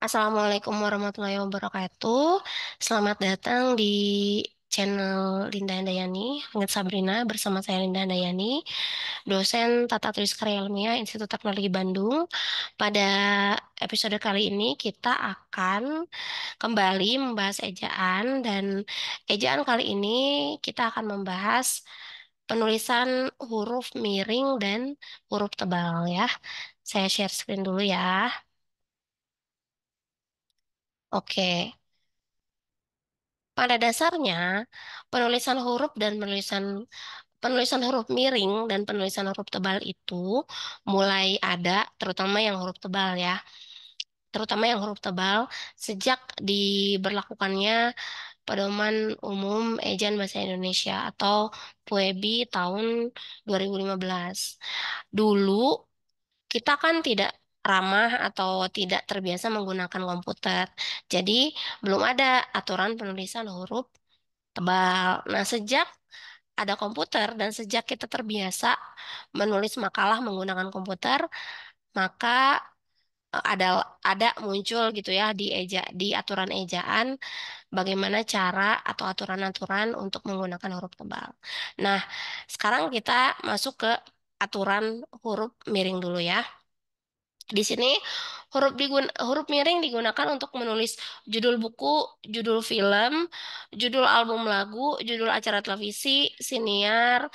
Assalamualaikum warahmatullahi wabarakatuh. Selamat datang di channel Linda Handayani, Langit Sabrina bersama saya Linda Handayani, dosen Tata Tulis Karya Ilmiah Institut Teknologi Bandung. Pada episode kali ini kita akan kembali membahas ejaan dan ejaan kali ini kita akan membahas penulisan huruf miring dan huruf tebal ya. Saya share screen dulu ya. Oke. Pada dasarnya, penulisan huruf dan penulisan huruf miring dan penulisan huruf tebal itu mulai ada, terutama yang huruf tebal ya, terutama yang huruf tebal sejak diberlakukannya Pedoman Umum Ejaan Bahasa Indonesia atau PUEBI tahun 2015. Dulu kita kan tidak ramah atau tidak terbiasa menggunakan komputer. Jadi belum ada aturan penulisan huruf tebal. Nah, sejak ada komputer dan sejak kita terbiasa menulis makalah menggunakan komputer, maka ada muncul gitu ya di aturan ejaan bagaimana cara atau aturan-aturan untuk menggunakan huruf tebal. Nah, sekarang kita masuk ke aturan huruf miring dulu ya. Di sini huruf miring digunakan untuk menulis judul buku, judul film, judul album lagu, judul acara televisi, siniar,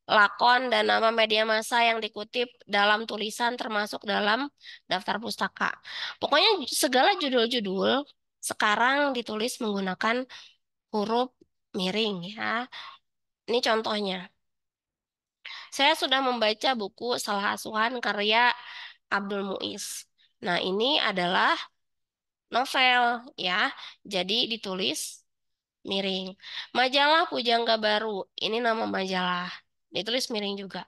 lakon, dan nama media massa yang dikutip dalam tulisan termasuk dalam daftar pustaka. Pokoknya segala judul-judul sekarang ditulis menggunakan huruf miring ya. Ini contohnya. Saya sudah membaca buku Salah Asuhan karya Abdul Muiz. Nah, ini adalah novel ya. Jadi ditulis miring. Majalah Pujangga Baru. Ini nama majalah. Ditulis miring juga.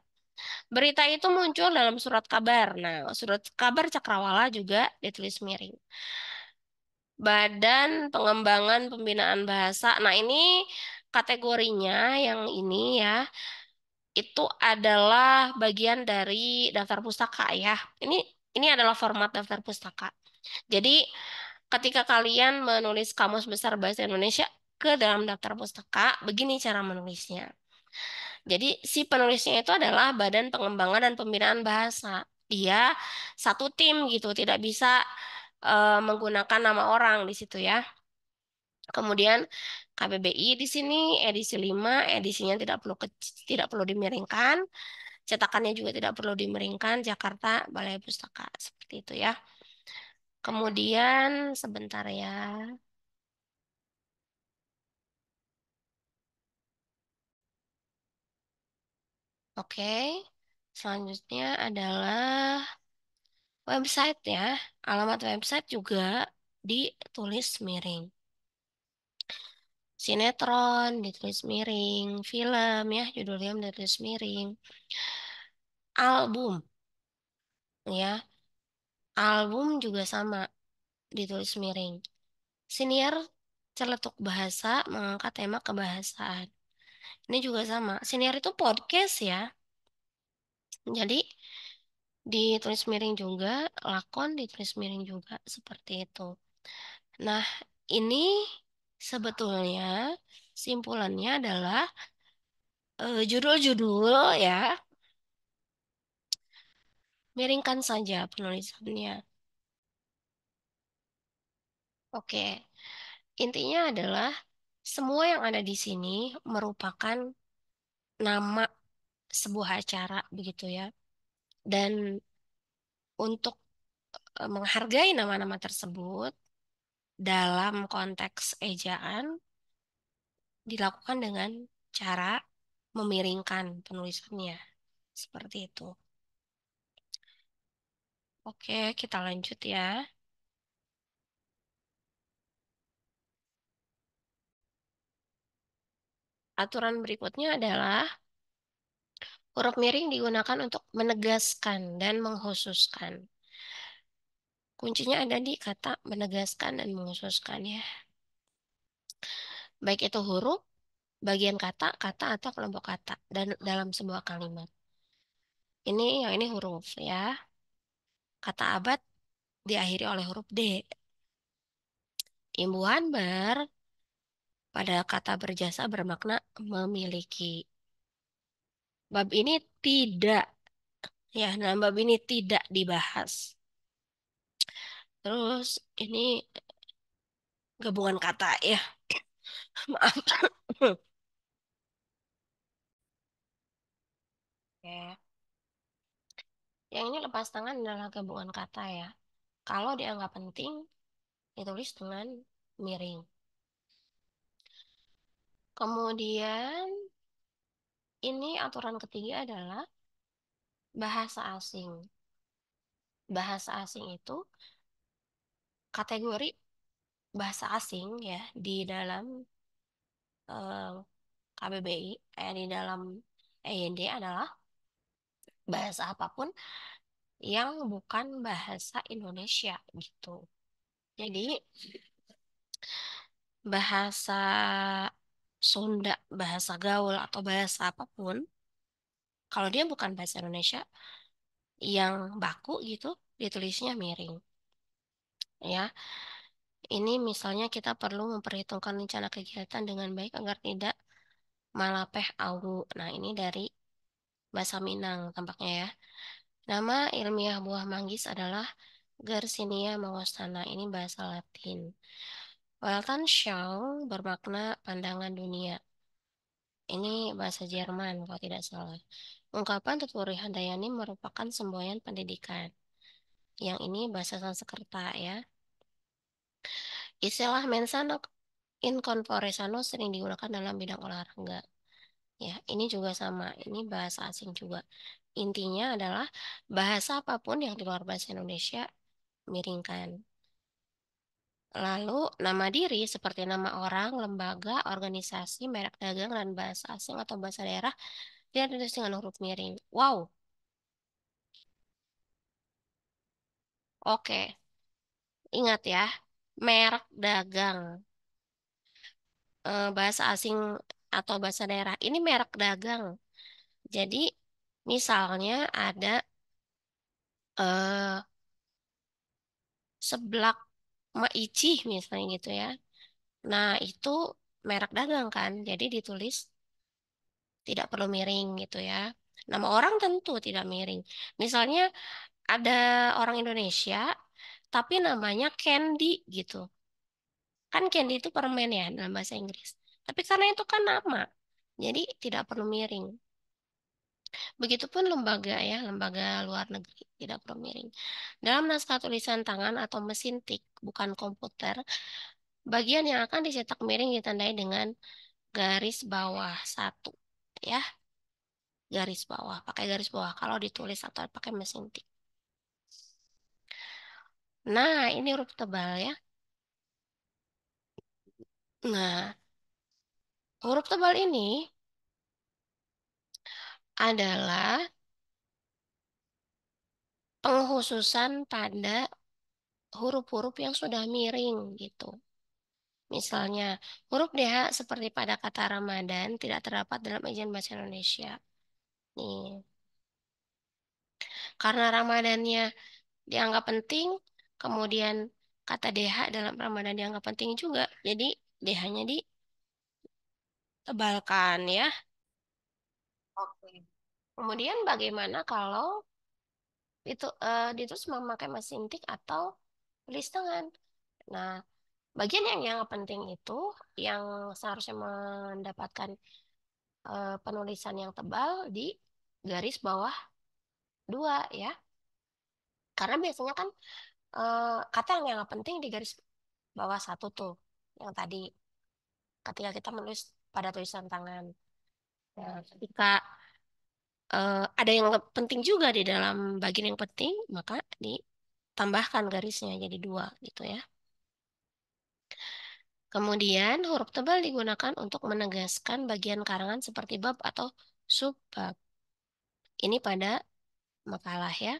Berita itu muncul dalam surat kabar. Nah, surat kabar Cakrawala juga ditulis miring. Badan Pengembangan Pembinaan Bahasa. Nah, ini kategorinya yang ini ya, itu adalah bagian dari daftar pustaka ya. Ini adalah format daftar pustaka. Jadi, ketika kalian menulis Kamus Besar Bahasa Indonesia ke dalam daftar pustaka, begini cara menulisnya. Jadi, si penulisnya itu adalah Badan Pengembangan dan Pembinaan Bahasa. Dia satu tim gitu, tidak bisa menggunakan nama orang di situ ya. Kemudian KBBI di sini edisi 5, edisinya tidak perlu dimiringkan, cetakannya juga tidak perlu dimiringkan, Jakarta Balai Pustaka seperti itu ya. Kemudian sebentar ya. Oke. Selanjutnya adalah website ya. Alamat website juga ditulis miring. Sinetron ditulis miring, film ya, judul film ditulis miring. Album ya, album juga sama ditulis miring. Siniar celetuk bahasa mengangkat tema kebahasaan. Ini juga sama. Siniar itu podcast ya. Jadi ditulis miring juga, lakon ditulis miring juga seperti itu. Nah, ini sebetulnya simpulannya adalah judul-judul ya, miringkan saja penulisannya. Oke, intinya adalah semua yang ada di sini merupakan nama sebuah acara begitu ya. Dan untuk menghargai nama-nama tersebut dalam konteks ejaan dilakukan dengan cara memiringkan penulisannya. Seperti itu. Oke, kita lanjut ya. Aturan berikutnya adalah huruf miring digunakan untuk menegaskan dan mengkhususkan. Kuncinya ada di kata menegaskan dan mengkhususkan ya. Baik itu huruf, bagian kata, kata atau kelompok kata dan dalam sebuah kalimat. Yang ini huruf ya. Kata abad diakhiri oleh huruf D. Imbuhan ber pada kata berjasa bermakna memiliki. Bab ini tidak, ya, dalam bab ini tidak dibahas. Terus ini gabungan kata ya, maaf. Oke. Yang ini lepas tangan adalah gabungan kata ya. Kalau dianggap penting, ditulis dengan miring. Kemudian ini aturan ketiga adalah bahasa asing. Bahasa asing itu kategori bahasa asing ya di dalam eh, KBBI, di dalam EYD adalah bahasa apapun yang bukan bahasa Indonesia gitu. Jadi bahasa Sunda, bahasa gaul atau bahasa apapun, kalau dia bukan bahasa Indonesia yang baku gitu, ditulisnya miring. Ya, ini misalnya kita perlu memperhitungkan rencana kegiatan dengan baik agar tidak malapeh awu. Nah, ini dari bahasa Minang tampaknya ya. Nama ilmiah buah manggis adalah Garcinia mangostana. Ini bahasa Latin. Weltanschau bermakna pandangan dunia. Ini bahasa Jerman kalau tidak salah. Ungkapan Tutwuri Handayani merupakan semboyan pendidikan. Yang ini bahasa Sanskerta ya. Istilah mensana in corpore sano sering digunakan dalam bidang olahraga. Ya, ini juga sama. Ini bahasa asing juga. Intinya adalah bahasa apapun yang di luar bahasa Indonesia miringkan. Lalu nama diri seperti nama orang, lembaga, organisasi, merek dagang, dan bahasa asing atau bahasa daerah dia ditulis dengan huruf miring. Wow, oke. Ingat ya, merek dagang, bahasa asing atau bahasa daerah. Ini merek dagang. Jadi, misalnya ada eh, seblak Maici misalnya gitu ya. Nah, itu merek dagang kan. Jadi ditulis tidak perlu miring gitu ya. Nama orang tentu tidak miring. Misalnya ada orang Indonesia tapi namanya Candy gitu. Kan Candy itu permen ya dalam bahasa Inggris. Tapi karena itu kan nama, jadi tidak perlu miring. Begitupun lembaga ya, lembaga luar negeri tidak perlu miring. Dalam naskah tulisan tangan atau mesin tik, bukan komputer, bagian yang akan dicetak miring ditandai dengan garis bawah satu. Ya, garis bawah, pakai garis bawah kalau ditulis atau pakai mesin tik. Nah, ini huruf tebal ya. Nah, huruf tebal ini adalah penghususan pada huruf-huruf yang sudah miring gitu. Misalnya, huruf DH seperti pada kata Ramadan tidak terdapat dalam ejaan bahasa Indonesia. Nih, karena Ramadannya dianggap penting, kemudian kata DH dalam Ramadan dianggap penting juga. Jadi, DH-nya ditebalkan ya. Oke. Kemudian bagaimana kalau itu semua memakai mesin tik atau tulis tangan? Nah, bagian yang penting itu yang seharusnya mendapatkan penulisan yang tebal di garis bawah dua ya. Karena biasanya kan kata yang nggak penting di garis bawah satu tuh. Yang tadi ketika kita menulis pada tulisan tangan. Nah, ketika ada yang penting juga di dalam bagian yang penting, maka ditambahkan garisnya jadi dua gitu ya. Kemudian huruf tebal digunakan untuk menegaskan bagian karangan seperti bab atau subbab. Ini pada makalah ya.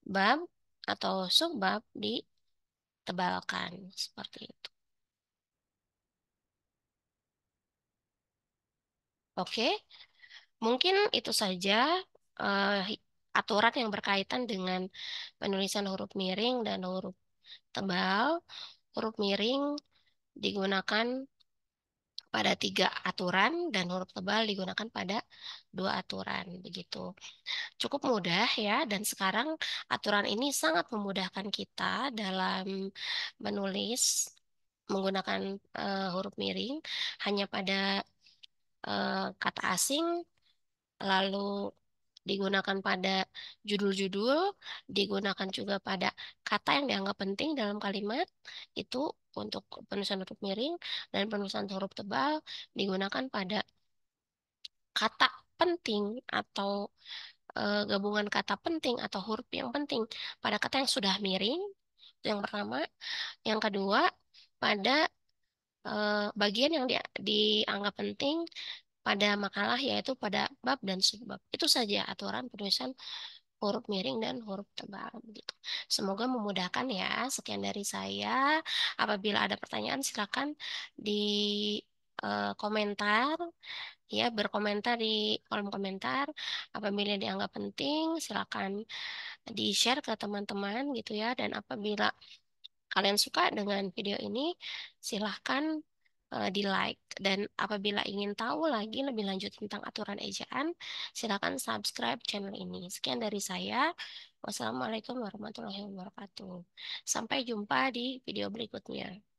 Bab atau subbab ditebalkan seperti itu. Oke, mungkin itu saja aturan yang berkaitan dengan penulisan huruf miring dan huruf tebal. Huruf miring digunakan pada tiga aturan dan huruf tebal digunakan pada dua aturan. Begitu. Cukup mudah ya, dan sekarang aturan ini sangat memudahkan kita dalam menulis menggunakan huruf miring hanya pada kata asing, lalu digunakan pada judul-judul, digunakan juga pada kata yang dianggap penting dalam kalimat, itu untuk penulisan huruf miring, dan penulisan huruf tebal digunakan pada kata penting atau gabungan kata penting atau huruf yang penting pada kata yang sudah miring, itu yang pertama. Yang kedua, pada bagian yang dianggap penting pada makalah, yaitu pada bab dan subbab. Itu saja aturan penulisan huruf miring dan huruf tebal begitu. Semoga memudahkan ya. Sekian dari saya. Apabila ada pertanyaan silakan di komentar, ya, berkomentar di kolom komentar. Apabila dianggap penting silakan di-share ke teman-teman gitu ya. Dan apabila kalian suka dengan video ini, silahkan di-like. Dan apabila ingin tahu lagi lebih lanjut tentang aturan ejaan, silahkan subscribe channel ini. Sekian dari saya. Wassalamualaikum warahmatullahi wabarakatuh. Sampai jumpa di video berikutnya.